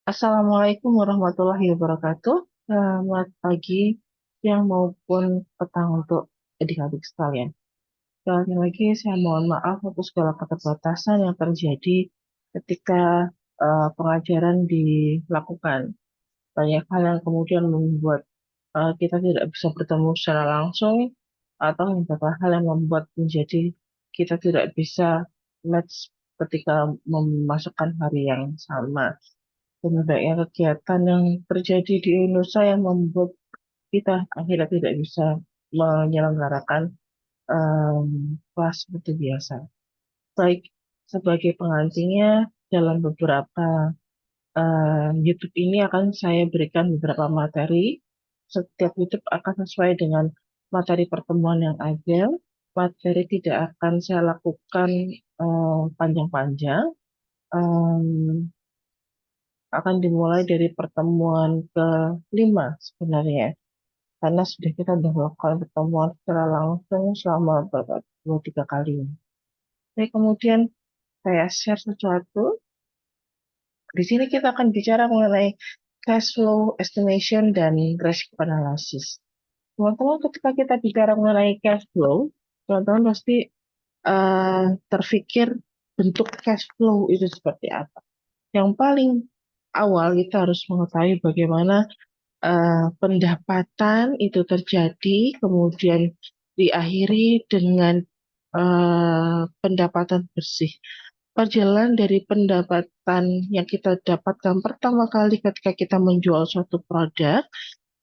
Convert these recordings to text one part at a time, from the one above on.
Assalamualaikum warahmatullahi wabarakatuh. Selamat pagi, siang maupun petang untuk adik-adik sekalian. Sekali lagi saya mohon maaf untuk segala keterbatasan yang terjadi ketika pengajaran dilakukan. Banyak hal yang kemudian membuat kita tidak bisa bertemu secara langsung atau beberapa hal yang membuat menjadi kita tidak bisa match ketika memasukkan hari yang sama. Banyak kegiatan yang terjadi di Indonesia yang membuat kita akhirnya tidak bisa menyelenggarakan kelas seperti biasa. Baik sebagai pengantinnya dalam beberapa YouTube ini akan saya berikan beberapa materi. Setiap YouTube akan sesuai dengan materi pertemuan yang ada. Materi tidak akan saya lakukan panjang-panjang. Em, akan dimulai dari pertemuan kelima sebenarnya. Karena kita sudah melakukan pertemuan secara langsung selama beberapa 2-3 kali. Jadi kemudian saya share sesuatu. Di sini kita akan bicara mengenai cash flow estimation dan risk analysis. Teman-teman, ketika kita bicara mengenai cash flow, teman-teman pasti terfikir bentuk cash flow itu seperti apa. Yang paling awal kita harus mengetahui bagaimana pendapatan itu terjadi, kemudian diakhiri dengan pendapatan bersih. Perjalanan dari pendapatan yang kita dapatkan pertama kali ketika kita menjual suatu produk,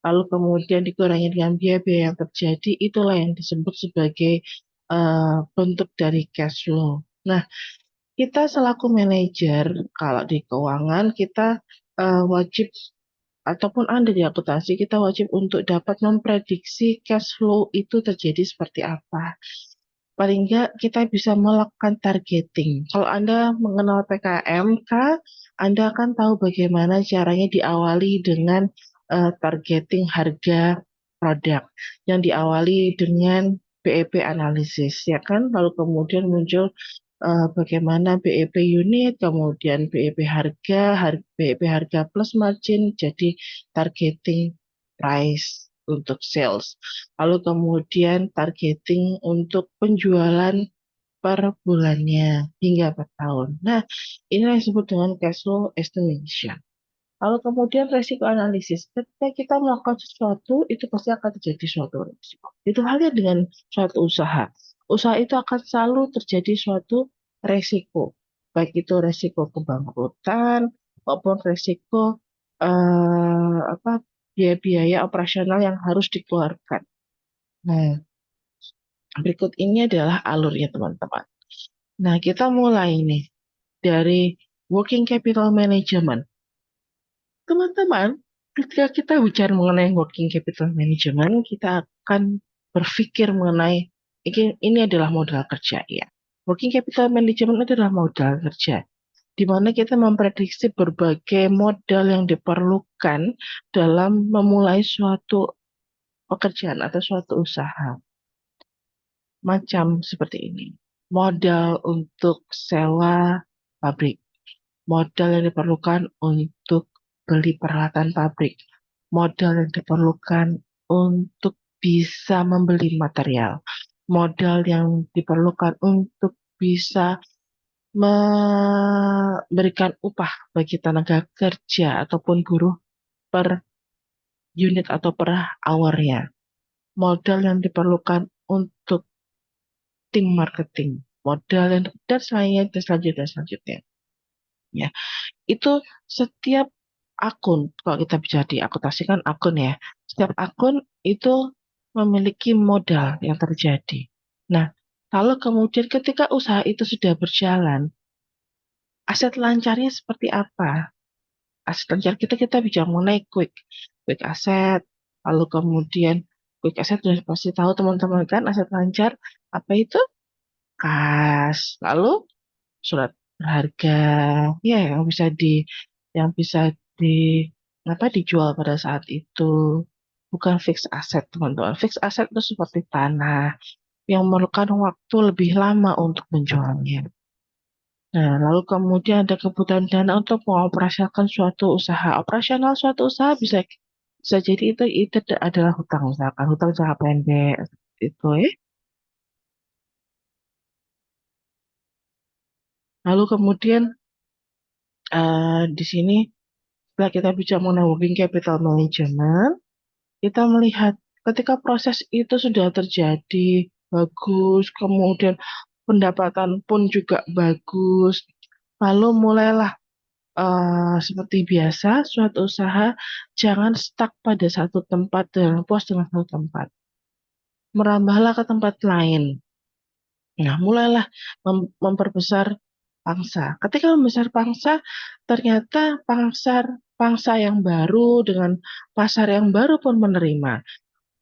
lalu kemudian dikurangi dengan biaya-biaya yang terjadi, itulah yang disebut sebagai bentuk dari cash flow. Nah, kita selaku manajer, kalau di keuangan, kita wajib ataupun Anda di akuntansi, kita wajib untuk dapat memprediksi cash flow itu terjadi seperti apa. Paling enggak kita bisa melakukan targeting. Kalau Anda mengenal PKMK, Anda akan tahu bagaimana caranya diawali dengan targeting harga produk yang diawali dengan BEP analisis, ya kan? Lalu kemudian muncul bagaimana BEP unit, kemudian BEP harga, BEP harga plus margin, jadi targeting price untuk sales. Lalu kemudian targeting untuk penjualan per bulannya hingga per tahun. Nah, ini yang disebut dengan cash flow estimation. Lalu kemudian resiko analisis. Ketika kita melakukan sesuatu, itu pasti akan terjadi suatu resiko. Itu halnya dengan suatu usaha. Usaha itu akan selalu terjadi suatu resiko. Baik itu resiko kebangkrutan maupun resiko biaya-biaya operasional yang harus dikeluarkan. Nah, berikut ini adalah alurnya teman-teman. Nah, kita mulai nih dari working capital management. Teman-teman, ketika kita bicara mengenai working capital management, kita akan berpikir mengenai ini adalah modal kerja ya. Working capital management adalah modal kerja, di mana kita memprediksi berbagai modal yang diperlukan dalam memulai suatu pekerjaan atau suatu usaha. Macam seperti ini. Modal untuk sewa pabrik, modal yang diperlukan untuk beli peralatan pabrik, modal yang diperlukan untuk bisa membeli material, modal yang diperlukan untuk bisa memberikan upah bagi tenaga kerja ataupun buruh per unit atau per hour-nya, modal yang diperlukan untuk tim marketing, modal yang dan selanjutnya. Ya, itu setiap akun, kalau kita bicara di akuntansi kan akun ya, setiap akun itu memiliki modal yang terjadi. Nah, kalau kemudian ketika usaha itu sudah berjalan, aset lancarnya seperti apa? Aset lancar kita bicara mengenai quick asset, lalu kemudian quick asset sudah pasti tahu teman-teman kan aset lancar apa itu? Kas, lalu surat berharga, ya yang bisa di dijual pada saat itu. Bukan fixed asset teman-teman. Fixed asset itu seperti tanah yang memerlukan waktu lebih lama untuk menjualnya. Nah, lalu kemudian ada kebutuhan dana untuk mengoperasionalkan suatu usaha. Operasional suatu usaha bisa bisa jadi itu adalah hutang, misalkan hutang jangka pendek itu ya. Lalu kemudian di sini setelah kita bicara mengenai working capital management, kita melihat ketika proses itu sudah terjadi bagus, kemudian pendapatan pun juga bagus, lalu mulailah seperti biasa, suatu usaha jangan stuck pada satu tempat dan puas dengan satu tempat. Merambahlah ke tempat lain. Nah, mulailah memperbesar pangsa. Ketika membesar pangsa, ternyata pangsa yang baru dengan pasar yang baru pun menerima.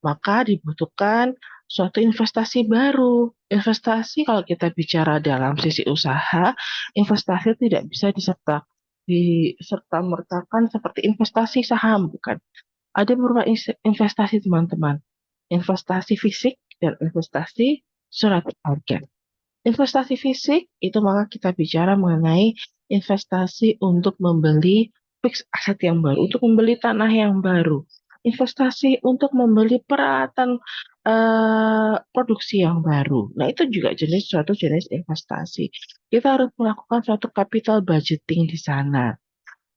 Maka dibutuhkan suatu investasi baru. Investasi kalau kita bicara dalam sisi usaha, investasi tidak bisa diserta-mertakan seperti investasi saham, bukan. Ada beberapa investasi teman-teman. Investasi fisik dan investasi surat harga. Investasi fisik itu maka kita bicara mengenai investasi untuk membeli fixed asset yang baru, untuk membeli tanah yang baru, investasi untuk membeli peralatan produksi yang baru. Nah, itu juga suatu jenis investasi. Kita harus melakukan suatu capital budgeting di sana,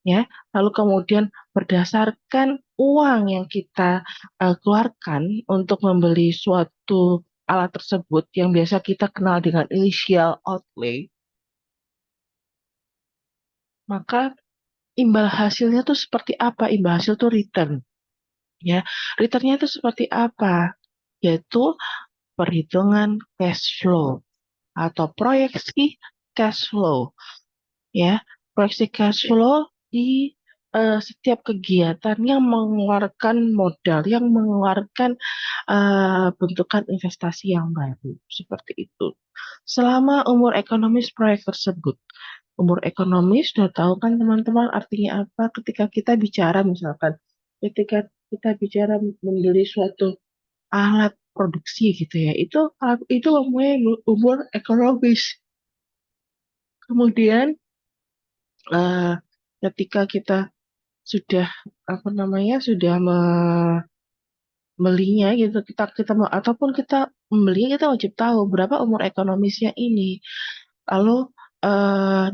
ya. Lalu kemudian berdasarkan uang yang kita keluarkan untuk membeli suatu alat tersebut yang biasa kita kenal dengan initial outlay, maka imbal hasilnya tuh seperti apa? Imbal hasil tuh return, ya. Returnnya itu seperti apa? Yaitu perhitungan cash flow atau proyeksi cash flow, ya. Proyeksi cash flow di setiap kegiatan yang mengeluarkan modal, yang mengeluarkan bentukan investasi yang baru, seperti itu. Selama umur ekonomis proyek tersebut, umur ekonomis sudah tahu kan teman-teman artinya apa ketika kita bicara misalkan, ketika kita bicara membeli suatu alat produksi gitu ya, itu umurnya umur ekonomis. Kemudian eh, ketika kita sudah apa namanya sudah membelinya gitu, kita mau ataupun kita membeli, kita wajib tahu berapa umur ekonomisnya ini. Lalu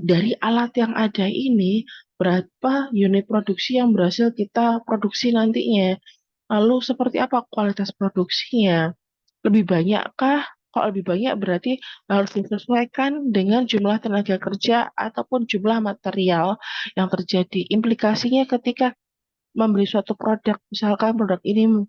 dari alat yang ada ini berapa unit produksi yang berhasil kita produksi nantinya. Lalu seperti apa kualitas produksinya? Lebih banyakkah? Kalau lebih banyak berarti harus disesuaikan dengan jumlah tenaga kerja ataupun jumlah material yang terjadi. Implikasinya ketika membeli suatu produk, misalkan produk ini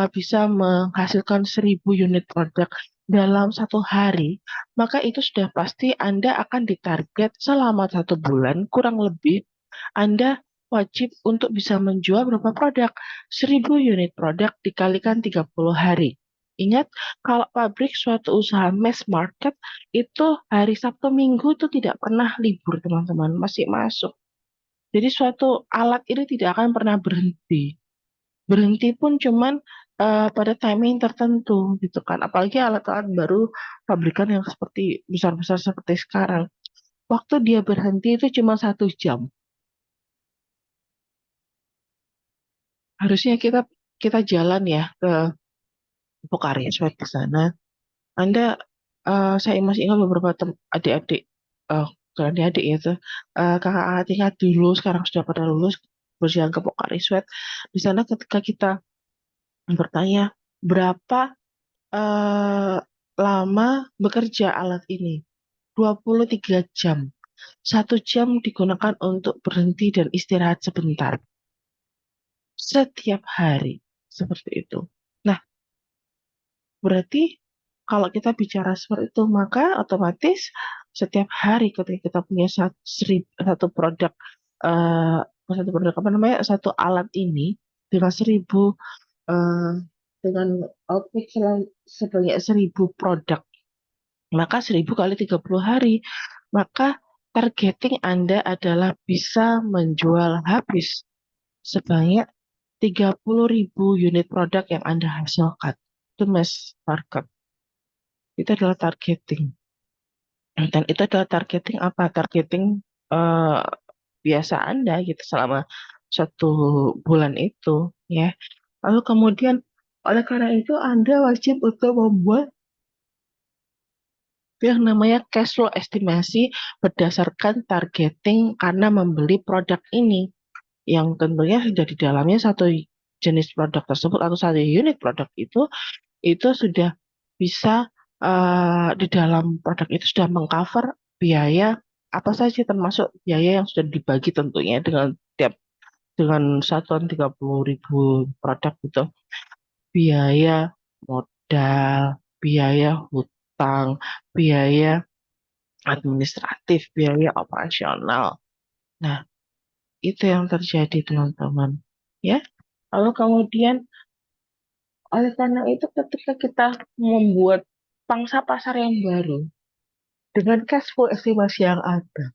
bisa menghasilkan 1.000 unit produk dalam satu hari, maka itu sudah pasti Anda akan ditarget selama 1 bulan, kurang lebih Anda wajib untuk bisa menjual berapa produk? 1.000 unit produk dikalikan 30 hari. Ingat, kalau pabrik suatu usaha mass market itu hari Sabtu Minggu itu tidak pernah libur, teman-teman, masih masuk. Jadi suatu alat ini tidak akan pernah berhenti. Berhenti pun cuman pada timing tertentu gitu kan. Apalagi alat-alat baru pabrikan yang seperti besar-besar seperti sekarang. Waktu dia berhenti itu cuma 1 jam. Harusnya kita kita jalan ya ke Pokhariya Sweat di sana. Anda, saya masih ingat beberapa adik-adik, eh bukan adik-adik ya, tuh, kakak tingkat dulu sekarang sudah pada lulus berjalan ke Pocari Sweat. Di sana ketika kita bertanya berapa eh, lama bekerja alat ini, 23 jam. 1 jam digunakan untuk berhenti dan istirahat sebentar. Setiap hari. Seperti itu. Nah, berarti kalau kita bicara seperti itu, maka otomatis setiap hari ketika kita punya satu produk, eh, satu produk apa namanya, satu alat ini dengan 1.000 eh, dengan output sebanyak 1.000 produk, maka 1.000 kali 30 hari, maka targeting Anda adalah bisa menjual habis sebanyak 30.000 unit produk yang Anda hasilkan. Itu mass market. Itu adalah targeting. Dan itu adalah targeting apa? Targeting eh, biasa Anda gitu selama 1 bulan itu, ya. Lalu kemudian oleh karena itu Anda wajib untuk membuat yang namanya cash flow estimasi berdasarkan targeting karena membeli produk ini yang tentunya sudah di dalamnya satu jenis produk tersebut atau satu unit produk itu sudah bisa di dalam produk itu sudah mengcover biaya apa saja termasuk biaya yang sudah dibagi tentunya dengan satuan 30.000 produk itu, biaya modal, biaya hutang, biaya administratif, biaya operasional. Nah, itu yang terjadi teman-teman. Ya, lalu kemudian oleh karena itu ketika kita membuat pangsa pasar yang baru dengan cash flow estimasi yang ada,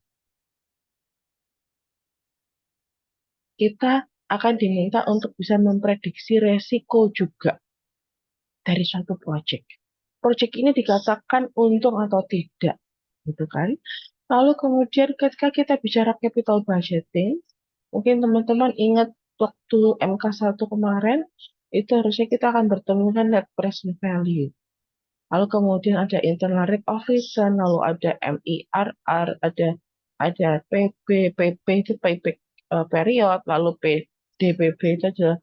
kita akan diminta untuk bisa memprediksi resiko juga dari suatu proyek. Proyek ini dikatakan untung atau tidak, gitu kan? Lalu kemudian ketika kita bicara capital budgeting, mungkin teman-teman ingat waktu MK1 kemarin, itu harusnya kita akan bertemu dengan net present value. Lalu kemudian ada internal rate of return, lalu ada MIRR, ada PB, PP itu payback period, lalu PDBB itu adalah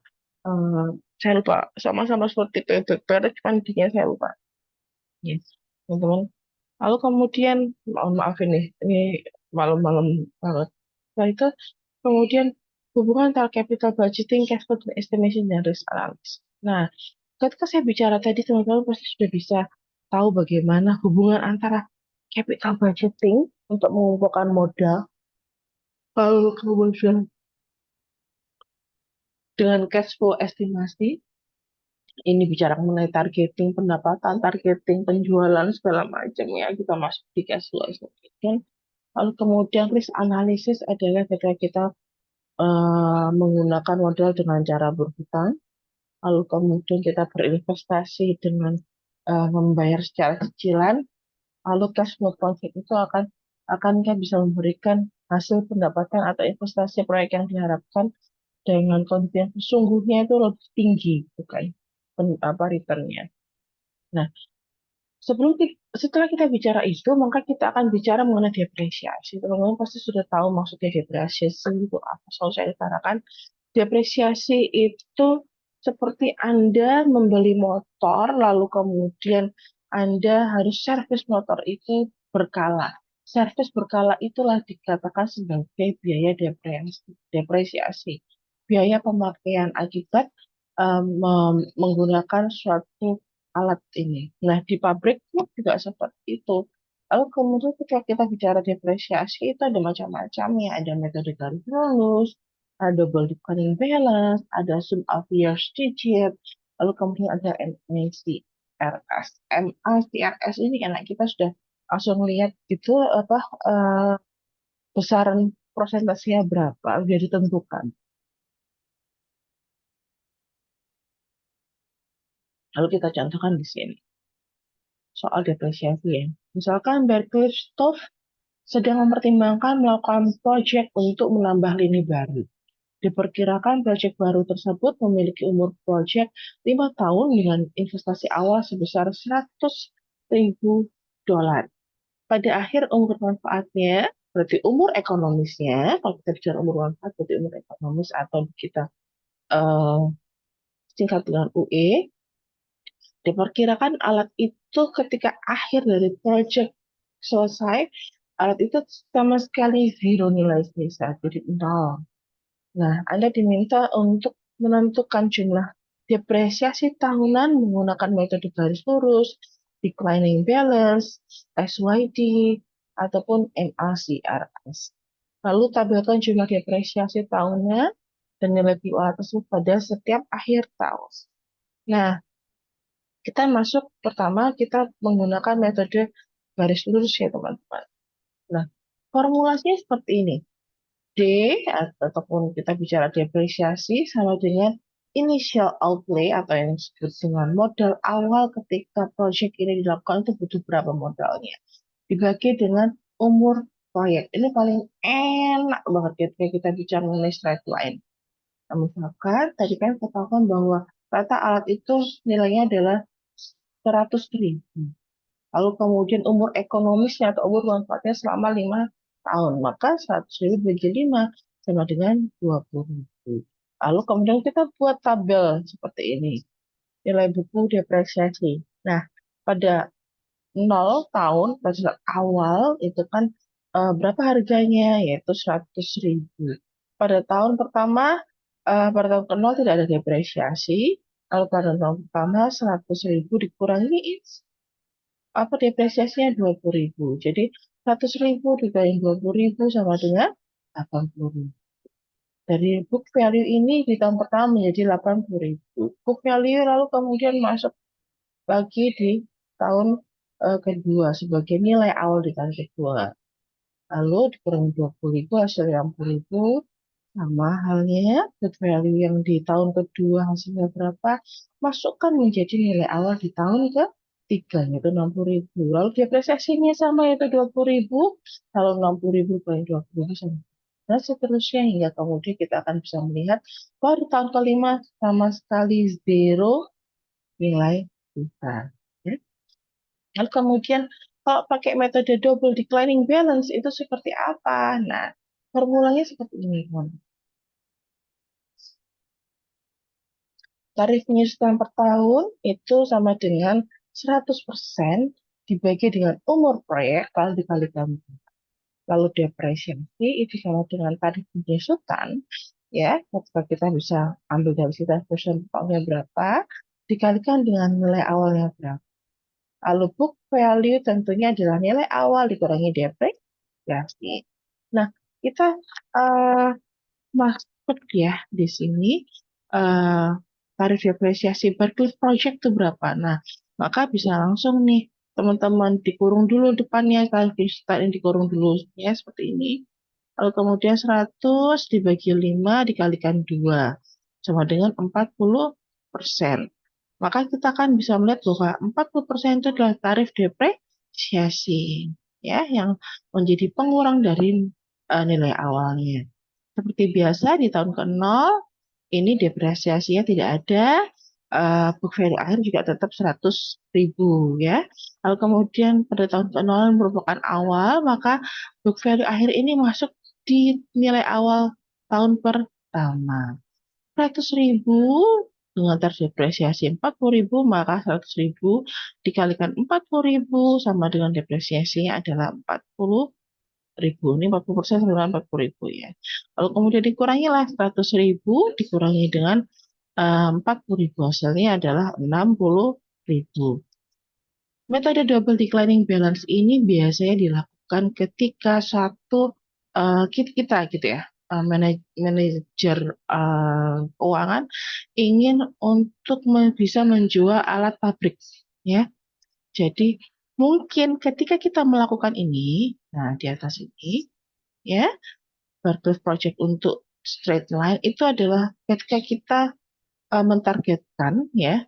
saya lupa, sama-sama seperti payback period, cuman intinya saya lupa. Yes, teman-teman. Lalu kemudian, mohon maaf ini malam-malam banget. Setelah itu, kemudian hubungan antara capital budgeting, cash flow, dan estimation, dan risk analysis. Nah, ketika saya bicara tadi, teman-teman pasti sudah bisa tahu bagaimana hubungan antara capital budgeting untuk mengumpulkan modal, lalu kemudian dengan cash flow estimasi, ini bicara mengenai targeting pendapatan, targeting penjualan, segala macam ya, kita masuk di cash flow estimation. Lalu kemudian risk analysis adalah ketika kita menggunakan modal dengan cara berhutang, lalu kemudian kita berinvestasi dengan membayar secara cicilan, lalu cash flow profit itu akankah bisa memberikan hasil pendapatan atau investasi proyek yang diharapkan dengan kondisi yang sesungguhnya itu lebih tinggi, bukan apa returnnya. Nah, setelah kita bicara itu, maka kita akan bicara mengenai depresiasi. Teman-teman pasti sudah tahu maksudnya depresiasi itu apa. Selalu saya utarakan, depresiasi itu seperti Anda membeli motor, lalu kemudian Anda harus servis motor itu berkala. Servis berkala itulah dikatakan sebagai biaya depresiasi. Biaya pemakaian akibat menggunakan suatu alat ini. Nah, di pabrik pun juga seperti itu. Lalu kemudian ketika kita bicara depresiasi itu ada macam-macamnya. Ada metode garis lurus, ada double declining balance, ada sum of years digit, lalu kemudian ada MACRS. MACRS ini enak kita sudah langsung lihat itu apa eh, besaran prosentasenya berapa sudah ditentukan. Lalu kita contohkan di sini soal depresiasi ya. Misalkan Berkeley-Stowe sedang mempertimbangkan melakukan proyek untuk menambah lini baru. Diperkirakan proyek baru tersebut memiliki umur proyek 5 tahun dengan investasi awal sebesar 100.000 dolar. Pada akhir umur manfaatnya, berarti umur ekonomisnya, kalau kita bicara umur manfaat, berarti umur ekonomis atau kita eh, singkat dengan UE, diperkirakan alat itu ketika akhir dari proyek selesai, alat itu sama sekali zero nilai sisa, jadi nol. Nah, Anda diminta untuk menentukan jumlah depresiasi tahunan menggunakan metode garis lurus, declining balance, SYD, ataupun MACRS. Lalu tabelkan jumlah depresiasi tahunan dan nilai PUA tersebut pada setiap akhir tahun. Nah, kita masuk pertama, kita menggunakan metode garis lurus ya teman-teman. Nah, formulasinya seperti ini. D ataupun kita bicara depresiasi sama dengan initial outlay atau yang disebut dengan modal awal ketika proyek ini dilakukan itu butuh berapa modalnya. dibagi dengan umur proyek. Ini paling enak banget ketika kita bicara mengenai straight line. Nah, misalkan tadi kan katakan bahwa rata alat itu nilainya adalah 100.000. Lalu kemudian umur ekonomisnya atau umur manfaatnya selama 5 tahun. Maka 100.000 bagi 5 sama dengan 20.000. Lalu kemudian kita buat tabel seperti ini. Nilai buku depresiasi. Nah, pada 0 tahun, pada saat awal itu kan berapa harganya? Yaitu 100.000. Pada tahun pertama, pada tahun ke-0 tidak ada depresiasi. Lalu pada tahun pertama 100.000 dikurangi apa depresiasinya 20.000. Jadi 100.000 dikali 20.000 sama dengan 80.000. Dari book value ini di tahun pertama menjadi 80.000. Book value lalu kemudian masuk lagi di tahun kedua sebagai nilai awal di tahun kedua. Lalu dikurangi 20.000 hasil 60.000. Sama halnya book value yang di tahun kedua hasilnya berapa, masukkan menjadi nilai awal di tahun ketiga yaitu 60.000. Lalu depresiasinya sama yaitu 20.000, lalu 60.000 kali 20.000 sama. Dan seterusnya hingga kemudian kita akan bisa melihat bahwa di tahun kelima sama sekali zero nilai kita. Ya. Lalu kemudian kalau pakai metode double declining balance itu seperti apa? Nah, formulanya seperti ini, teman. Tarif penyusutan per tahun itu sama dengan 100% dibagi dengan umur proyek kalau dikalikan. Lalu depresiasi itu sama dengan tarif penyusutan, ya, ketika kita bisa ambil dari situ perusahaan totalnya berapa, dikalikan dengan nilai awalnya berapa. Lalu book value tentunya adalah nilai awal dikurangi depresiasi. Nah, kita uh, masuk ya di sini eh, tarif depresiasi Berkeley Project itu berapa. Nah, maka bisa langsung nih teman-teman dikurung dulu depannya, tarif depresiasi dikurung dulu ya seperti ini. Lalu kemudian 100 dibagi 5 dikalikan 2 sama dengan 40%. Maka kita akan bisa melihat bahwa 40% itu adalah tarif depresiasi ya yang menjadi pengurang dari nilai awalnya. Seperti biasa di tahun ke-0 ini depresiasinya tidak ada, book value akhir juga tetap 100.000 ya. Lalu kemudian pada tahun ke-0 merupakan awal, maka book value akhir ini masuk di nilai awal tahun pertama. 100.000 dengan terdepresiasi 40.000, maka 100.000 dikalikan 40.000 sama dengan depresiasinya adalah 40.000. Ini 40% sama dengan 40.000 ya. Lalu kemudian dikurangilah 100.000 dikurangi dengan 40.000, hasilnya adalah 60.000. Metode double declining balance ini biasanya dilakukan ketika satu kita gitu ya, manajer keuangan ingin untuk bisa menjual alat pabrik ya. Jadi mungkin ketika kita melakukan ini, nah di atas ini ya, Barclays Project untuk straight line itu adalah ketika kita mentargetkan ya,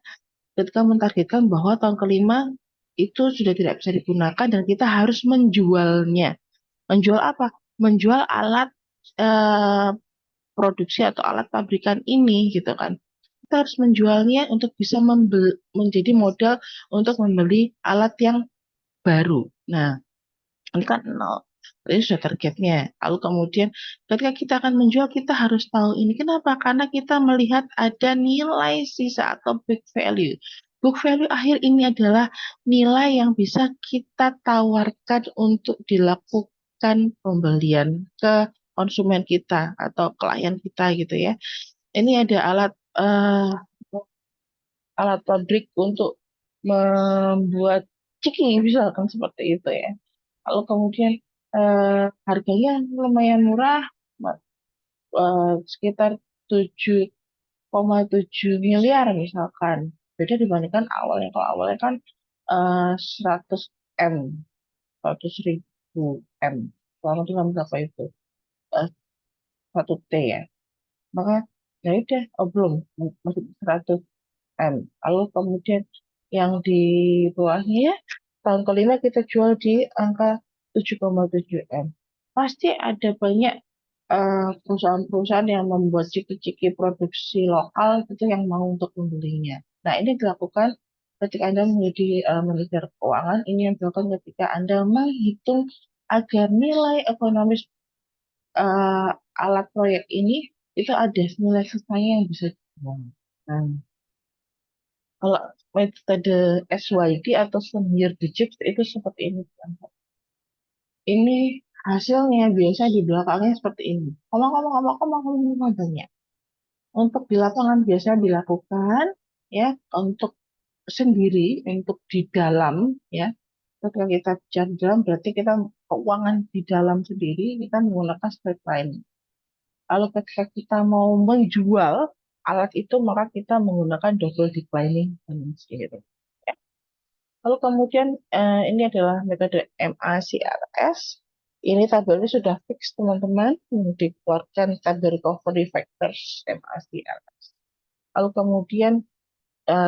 ketika mentargetkan bahwa tahun kelima itu sudah tidak bisa digunakan dan kita harus menjualnya. Menjual apa? Menjual alat eh, produksi atau alat pabrikan ini gitu kan. Kita harus menjualnya untuk bisa menjadi modal untuk membeli alat yang baru. Nah, ini kan nol. Ini sudah targetnya. Lalu kemudian ketika kita akan menjual, kita harus tahu ini. Kenapa? Karena kita melihat ada nilai sisa atau book value. Book value akhir ini adalah nilai yang bisa kita tawarkan untuk dilakukan pembelian ke konsumen kita atau klien kita gitu ya. Ini ada alat pabrik untuk membuat ciki misalkan seperti itu ya. Lalu kemudian harganya lumayan murah, sekitar 7,7 miliar misalkan. Beda dibandingkan awalnya. Kalau awalnya kan 100 M, 100.000 M. Selama dengan berapa itu? Eh, 1 T ya. Maka ya udah, oh belum, masih 100 M. Lalu kemudian yang di bawahnya tahun kelima kita jual di angka 7,7 M. Pasti ada banyak perusahaan-perusahaan yang membuat ciki-ciki produksi lokal itu yang mau untuk membelinya. Nah, ini dilakukan ketika Anda menjadi manajer keuangan, ini yang dilakukan ketika Anda menghitung agar nilai ekonomis eh, alat proyek ini itu ada nilai sesanya yang bisa dijual. Nah, kalau metode SYD atau Sum Year Digit itu seperti ini. Ini hasilnya biasa di belakangnya seperti ini. Koma banyak. Untuk di lapangan biasa dilakukan ya untuk sendiri, untuk di dalam ya. Ketika kita bicara di dalam berarti kita keuangan di dalam sendiri kita menggunakan straight line. Kalau ketika kita mau menjual alat itu maka kita menggunakan double declining gitu. Ya. Lalu kemudian ini adalah metode MACRS. Ini tabelnya sudah fix teman-teman, dikeluarkan tabel recovery factors MACRS. Lalu kemudian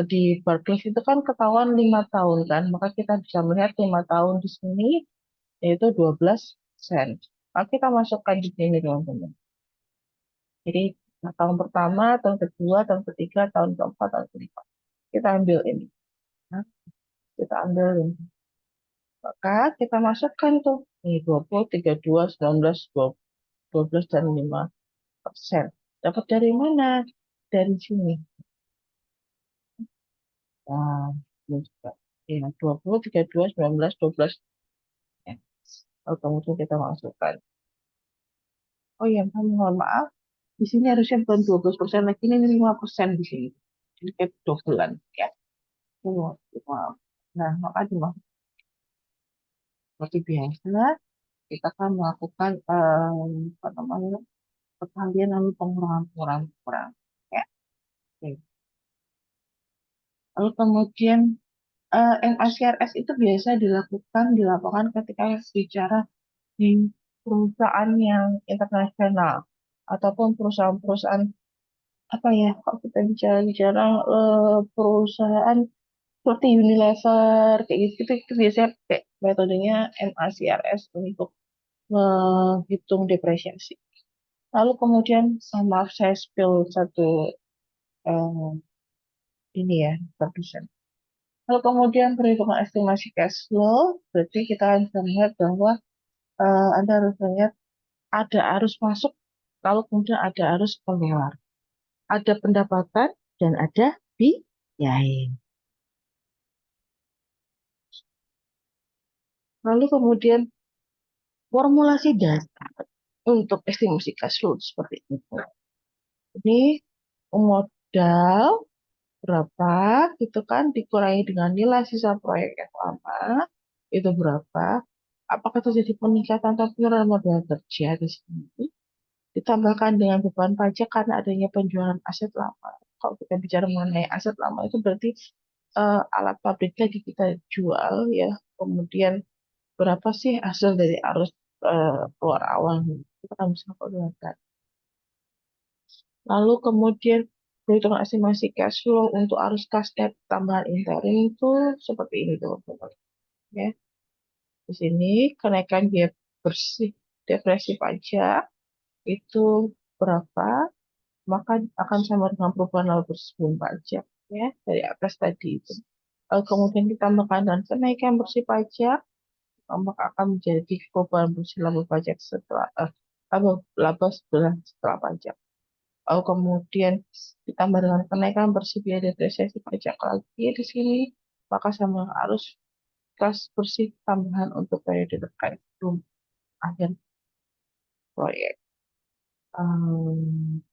di Barclays itu kan ketahuan 5 tahun kan, maka kita bisa melihat 5 tahun di sini yaitu 12%. Maka kita masukkan di sini teman-teman. Jadi tahun pertama, tahun kedua, tahun ketiga, tahun keempat, tahun kelima. Kita ambil ini. Nah, kita ambil ini. Maka kita masukkan tuh. Ini 20, 32, 19, 12, dan 5%. Dapat dari mana? Dari sini. Nah, ini juga. Ya, 20, 32, 19, 12. Ya. Lalu kemudian kita masukkan. Oh iya, mohon maaf. Di sini harusnya bukan 12% lagi, ini 5% di sini. Jadi kayak dobelan. Ya. Oh, maaf. Nah, maka dimaksud seperti biasa, kita akan melakukan apa namanya, perkalian lalu pengurangan. Ya, oke. Lalu kemudian MACRS itu biasa dilakukan di lapangan ketika bicara di perusahaan yang internasional ataupun perusahaan-perusahaan apa ya, kalau kita bicara-bicara perusahaan seperti Unilever kayak gitu itu biasanya kayak metodenya MACRS untuk menghitung depresiasi. Lalu kemudian maaf saya spill satu eh, ini ya produsen. Lalu kemudian perhitungan estimasi cash flow, berarti kita bisa melihat bahwa Anda harus melihat ada arus masuk, lalu kemudian ada arus keluar, ada pendapatan dan ada biaya. Lalu kemudian formulasi dasar untuk estimasi cash flow seperti itu. Ini modal berapa gitu kan dikurangi dengan nilai sisa proyek yang lama itu berapa, apakah terjadi peningkatan atau penurunan modal kerja di sini, ditambahkan dengan beban pajak karena adanya penjualan aset lama. Kalau kita bicara mengenai aset lama itu berarti alat pabrik lagi kita jual ya, kemudian berapa sih hasil dari arus keluar awal, kita kan bisa kalkulasikan. Lalu kemudian perhitungan estimasi cash flow untuk arus kas net tambahan interim itu seperti ini teman-teman. Ya, di sini kenaikan biaya bersih depresi pajak itu berapa, maka akan sama dengan perubahan laba bersih sebelum pajak ya dari atas tadi itu. Lalu kemudian ditambahkan dan kenaikan bersih pajak, maka akan menjadi perubahan bersih laba pajak setelah laba setelah pajak. Lalu kemudian ditambah dengan kenaikan bersih biaya depresiasi pajak lagi di sini, maka sama harus kas bersih tambahan untuk periode terkait belum akhir proyek. Um,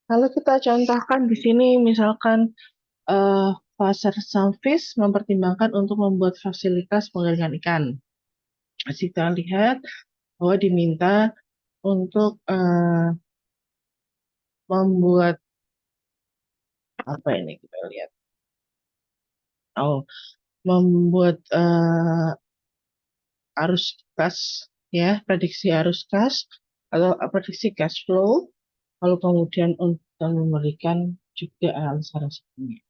Kalau kita contohkan di sini, misalkan pasar Sunfish mempertimbangkan untuk membuat fasilitas pengeringan ikan. Kita lihat bahwa diminta untuk membuat apa ini kita lihat. Oh, membuat arus kas ya, prediksi arus kas atau prediksi cash flow, lalu kemudian untuk memberikan juga analisa resikonya.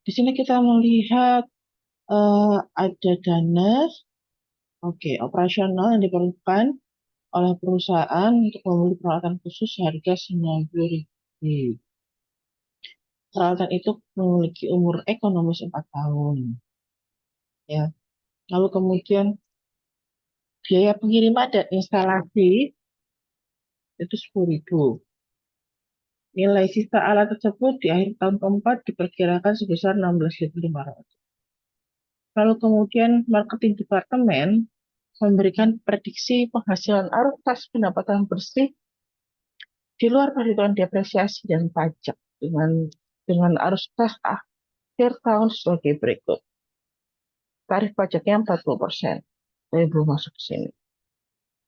Di sini kita melihat ada dana, oke, operasional yang diperlukan oleh perusahaan untuk membeli peralatan khusus harga 90.000. Peralatan itu memiliki umur ekonomis 4 tahun. Ya. Lalu kemudian biaya pengiriman dan instalasi itu 10.000. Nilai sisa alat tersebut di akhir tahun keempat diperkirakan sebesar 16.500. Lalu kemudian marketing departemen memberikan prediksi penghasilan arus kas pendapatan bersih di luar perhitungan depresiasi dan pajak dengan arus kas akhir tahun sebagai berikut. Tarif pajaknya 40%. Saya belum masuk ke sini.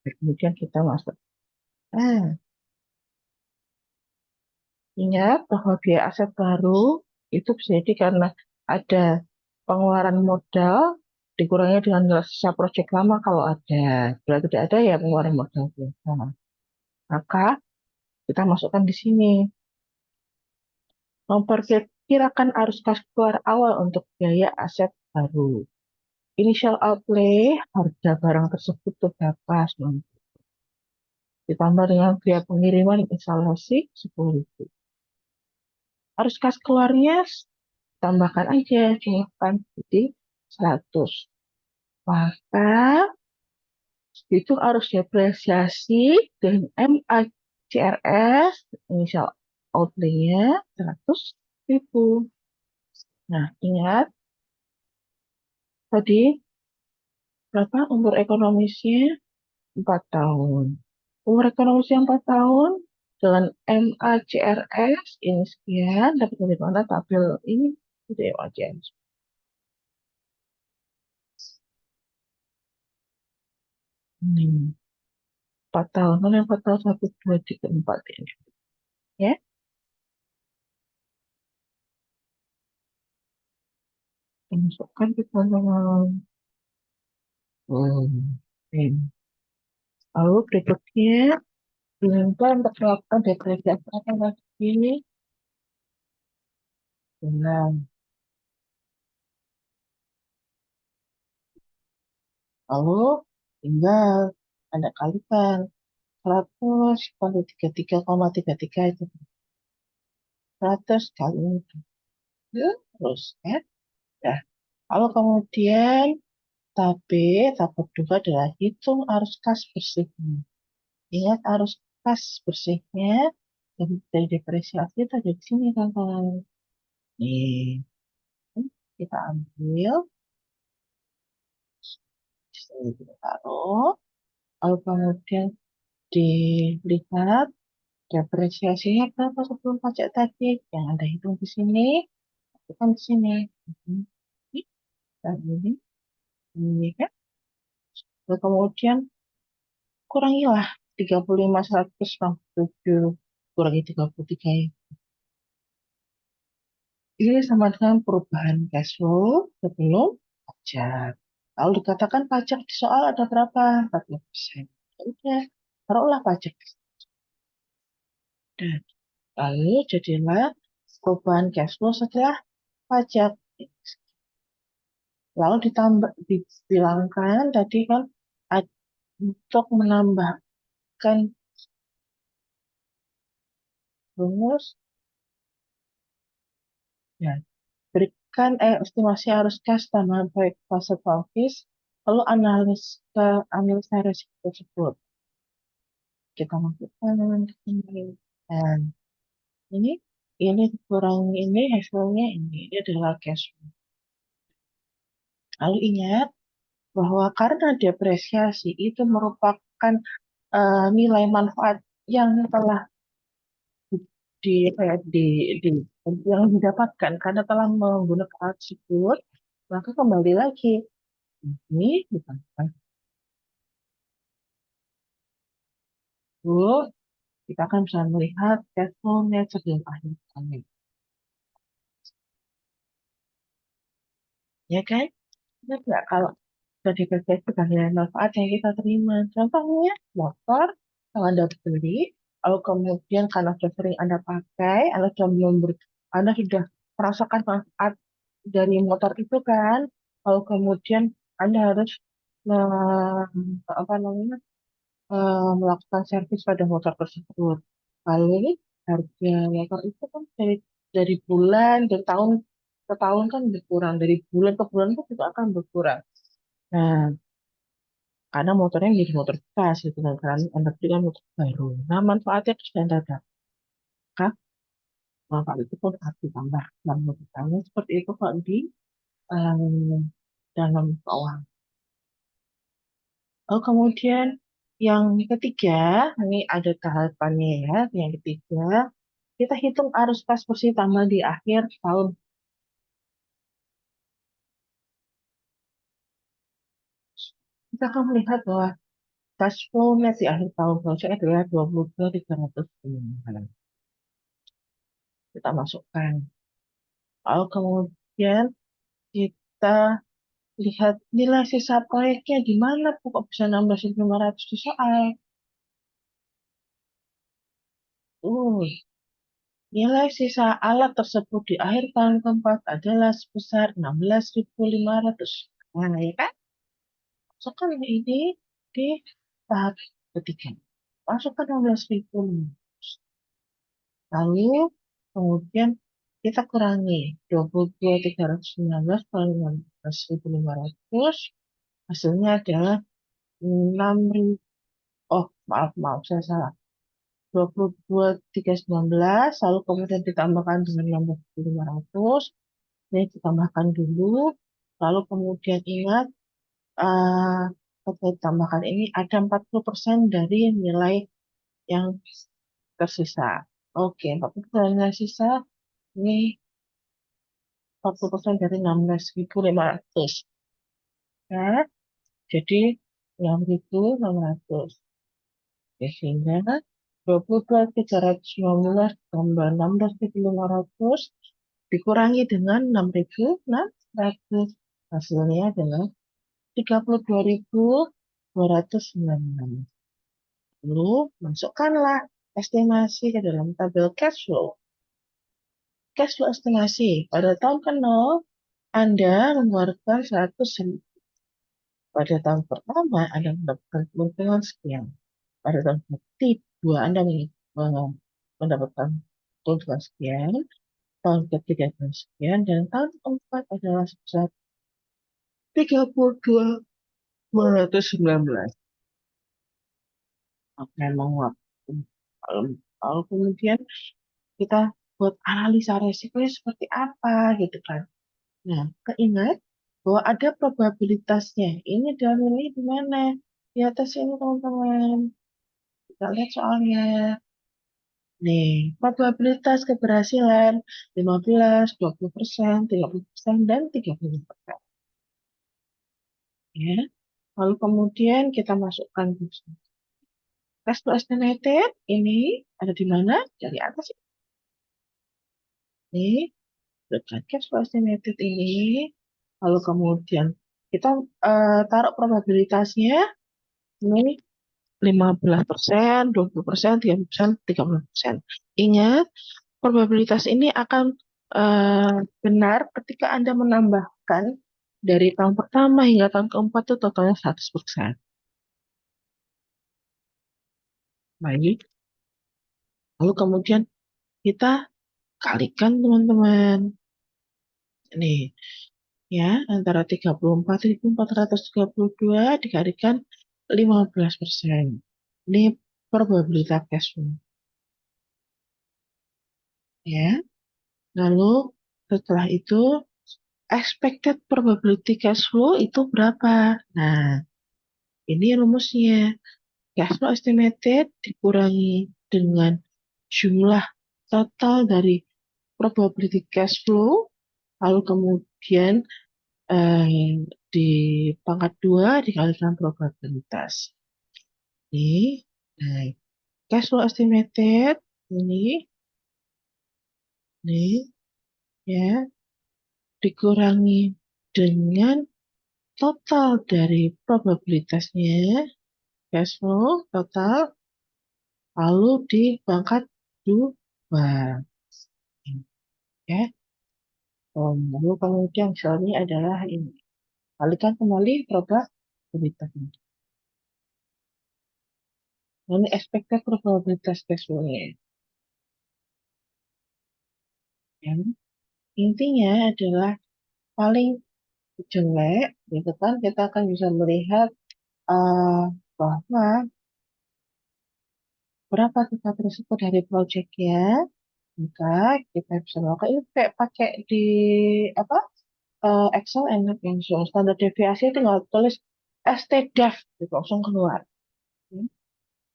Kemudian kita masuk. Ah, Ingat bahwa biaya aset baru itu bisa jadi karena ada pengeluaran modal dikurangi dengan nilai sisa proyek lama kalau ada. Bila tidak ada ya pengeluaran modal biasa. Maka kita masukkan di sini. Memperkirakan arus kas keluar awal untuk biaya aset baru. Initial outlay harga barang tersebut berapa? Ditambah dengan biaya pengiriman instalasi 10.000. Arus kas keluarnya tambahkan aja, cuma jadi 100. Maka itu harus depresiasi dengan MACRS, inisial outlay-nya 100.000. Nah, ingat tadi berapa umur ekonomisnya? 4 tahun. Umur ekonomisnya 4 tahun dengan MACRS ini sekian, dapat dari mana tabel ini? Itu ya wajar. 4 tahun, kan yang 4 tahun, 1, 2, 3, 4 ini. Ya, masukkan ke dalam. Ini. Lalu berikutnya, diminta untuk melakukan depresiasi apa lagi ini? Dengan. Lalu tinggal ada kalikan 100 kali 33,33 itu 100 kali itu. Ya, terus ya. Nah, lalu kemudian tahap kedua adalah hitung arus kas bersihnya. Ingat arus kas bersihnya dari depresiasi itu ada di sini kan. Nih, kita ambil, di sini kita taruh, lalu kemudian dilihat depresiasinya berapa sebelum pajak tadi yang Anda hitung di sini, kan di sini. Ini, dan ini kan. Lalu kemudian kurangilah 35.167 kurangi 33 ya. Ini sama dengan perubahan cash flow sebelum pajak. Lalu dikatakan pajak di soal ada berapa? 40%. Ya udah, taruhlah pajak. Dan lalu jadilah perubahan cash flow setelah pajak. Lalu ditambah, dibilangkan tadi kan untuk menambahkan bonus, ya, berikan estimasi arus kas tambahan proyek fase office, lalu analisa resiko tersebut. Kita masukkan ke sini. Dan ini, kurang ini, hasilnya ini adalah cash flow. Lalu ingat bahwa karena depresiasi itu merupakan nilai manfaat yang telah di, apa ya, di yang didapatkan karena telah menggunakan alat tersebut, maka kembali lagi ini bukan itu, kita akan bisa melihat cash flow-nya sebelum akhir tahun. Ya kan? Ingat nggak kalau sudah depresiasi sebagai nilai manfaat yang kita terima? Contohnya motor, kalau Anda beli, Lalu kemudian karena sudah sering Anda pakai, Anda sudah merasakan manfaat dari motor itu kan. Lalu kemudian Anda harus apa namanya, melakukan servis pada motor tersebut. Lalu harga motor itu kan dari bulan, dari tahun ke tahun kan berkurang, dari bulan ke bulan pun juga akan berkurang. Nah, karena motornya menjadi motor bekas gitu kan, karena Anda belikan motor baru. Nah, manfaatnya sudah Anda dapatkan, manfaat itu pun harus ditambah. Dan menurut seperti itu kok di em, dalam keuangan. Oh, kemudian yang ketiga, ini ada tahapannya ya. Yang ketiga, kita hitung arus kas bersih tambah di akhir tahun. Kita akan melihat bahwa cash flow net di akhir tahun project adalah 22.300 miliar. Kita masukkan. Lalu kemudian kita lihat nilai sisa proyeknya di mana kok bisa 16.500 di soal. Uh, Nilai sisa alat tersebut di akhir tahun keempat adalah sebesar 16.500. Nah, ya kan? Masukkan ini di tahap ketiga. Masukkan 16.000. Lalu, kemudian kita kurangi 22.319 kali 16.500. Hasilnya adalah 6.000. Oh, maaf, saya salah. 22.319, lalu kemudian ditambahkan dengan 16.500. Ini ditambahkan dulu. Lalu kemudian ingat, eh kita tambahkan ini ada 40% dari nilai yang tersisa. Oke, 40% dari nilai sisa ini 40% dari 16.500. Ya, jadi 6.600. Oke, sehingga 22.319 tambah 16.500 dikurangi dengan 6.600. Hasilnya adalah 32.296. Lalu masukkanlah estimasi ke dalam tabel cash flow. Cash flow estimasi. Pada tahun ke-0, Anda mengeluarkan 100.000. Pada tahun pertama, Anda mendapatkan keuntungan sekian. Pada tahun kedua, Anda mendapatkan keuntungan sekian. Tahun ketiga sekian. Dan tahun keempat adalah sebesar 32.219. Oke, menguap. Lalu kemudian kita buat analisa resikonya seperti apa gitu kan. Nah, keingat bahwa ada probabilitasnya. Ini dan ini di mana? Di atas ini teman-teman. Kita lihat soalnya. Nih, probabilitas keberhasilan 15, 20%, 30%, dan 30%. Ya. Lalu kemudian kita masukkan cash flow estimated. Ini ada di mana? Dari atas ini. Dengan cash flow estimated ini. Lalu kemudian kita taruh probabilitasnya. Ini 15%, 20%, 30%, 30%. Ingat, probabilitas ini akan benar ketika Anda menambahkan dari tahun pertama hingga tahun keempat itu totalnya 100%. Baik. Lalu kemudian kita kalikan teman-teman. Nih, ya, antara 34.432 dikalikan 15%. Ini probabilitas cash flow. Ya. Lalu setelah itu expected probability cash flow itu berapa? Nah, ini rumusnya. Cash flow estimated dikurangi dengan jumlah total dari probability cash flow, lalu kemudian di pangkat 2 dikalikan probabilitas. Ini, nah, cash flow estimated ini, ya, dikurangi dengan total dari probabilitasnya, cash flow total, lalu di pangkat 2. Ya. Lalu kemudian misalnya adalah ini. Kalikan kembali probabilitasnya. Ini expected probabilitas cash flow-nya. Ya. Intinya adalah paling jelek, gitu kan, kita akan bisa melihat eh, bahwa berapa tingkat risiko dari proyeknya, maka kita bisa melakukan ini kayak pakai di apa Excel enak langsung standar deviasi tinggal tulis STDEV gitu langsung keluar. Hmm.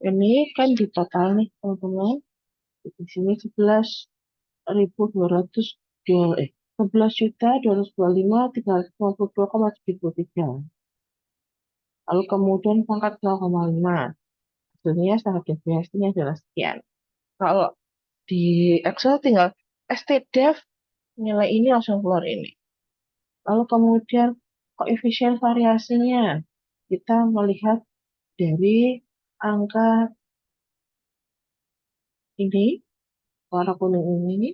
Ini kan di total nih teman-teman, di sini 11.200 dolar 11.255.352,73. Lalu kemudian pangkat 0,5. Hasilnya standar deviasinya adalah sekian. Kalau di Excel tinggal STDEV, nilai ini langsung keluar ini. Lalu kemudian koefisien variasinya. Kita melihat dari angka ini, warna kuning ini,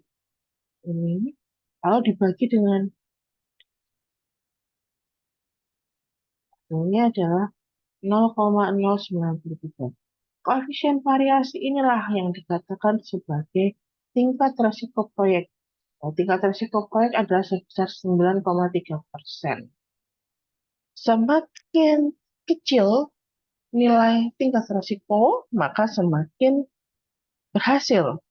lalu dibagi dengan hasilnya adalah 0,093. Koefisien variasi inilah yang dikatakan sebagai tingkat resiko proyek. Nah, tingkat resiko proyek adalah sebesar 9,3%. Semakin kecil nilai tingkat resiko, maka semakin berhasil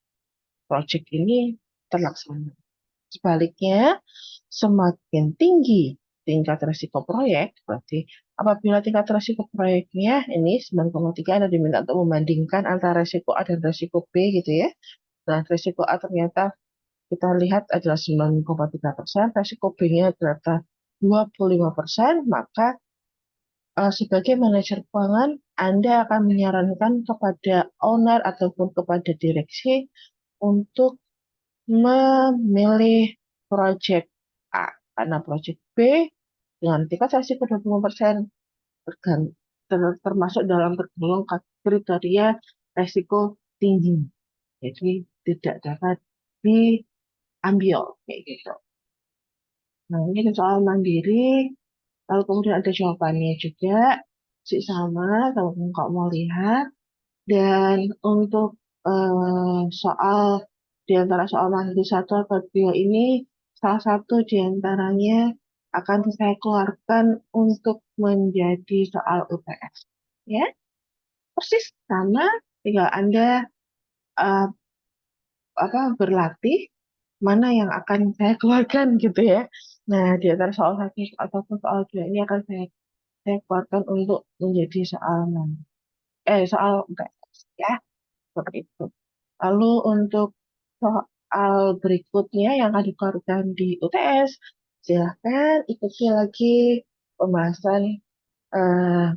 proyek ini terlaksana. Sebaliknya, semakin tinggi tingkat resiko proyek, berarti apabila tingkat resiko proyeknya ini 9,3, Anda diminta untuk membandingkan antara resiko A dan resiko B gitu ya. Nah, resiko A ternyata kita lihat adalah 9,3%, resiko B-nya ternyata 25%, maka sebagai manajer keuangan, Anda akan menyarankan kepada owner ataupun kepada direksi untuk memilih proyek A, karena proyek B dengan tingkat resiko 25% termasuk dalam tergolong kriteria resiko tinggi. Jadi tidak dapat diambil kayak gitu. Nah, ini soal mandiri. Lalu kemudian ada jawabannya juga, sih sama kalau nggak mau lihat. Dan untuk soal di antara soal mandiri satu atau dua ini, salah satu di antaranya akan saya keluarkan untuk menjadi soal UTS. Ya, persis sama, tinggal Anda eh, berlatih mana yang akan saya keluarkan gitu ya. Nah, di antara soal satu ataupun soal dua ini akan saya keluarkan untuk menjadi soal UTS ya, seperti itu. Lalu untuk soal berikutnya yang akan dikeluarkan di UTS, silahkan ikuti lagi pembahasan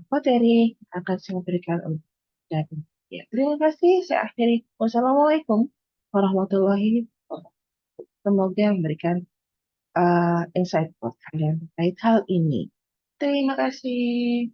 materi yang akan saya berikan untuk dari. Ya, terima kasih. Saya akhiri. Wassalamualaikum warahmatullahi wabarakatuh. Semoga memberikan insight buat kalian terkait hal ini. Terima kasih.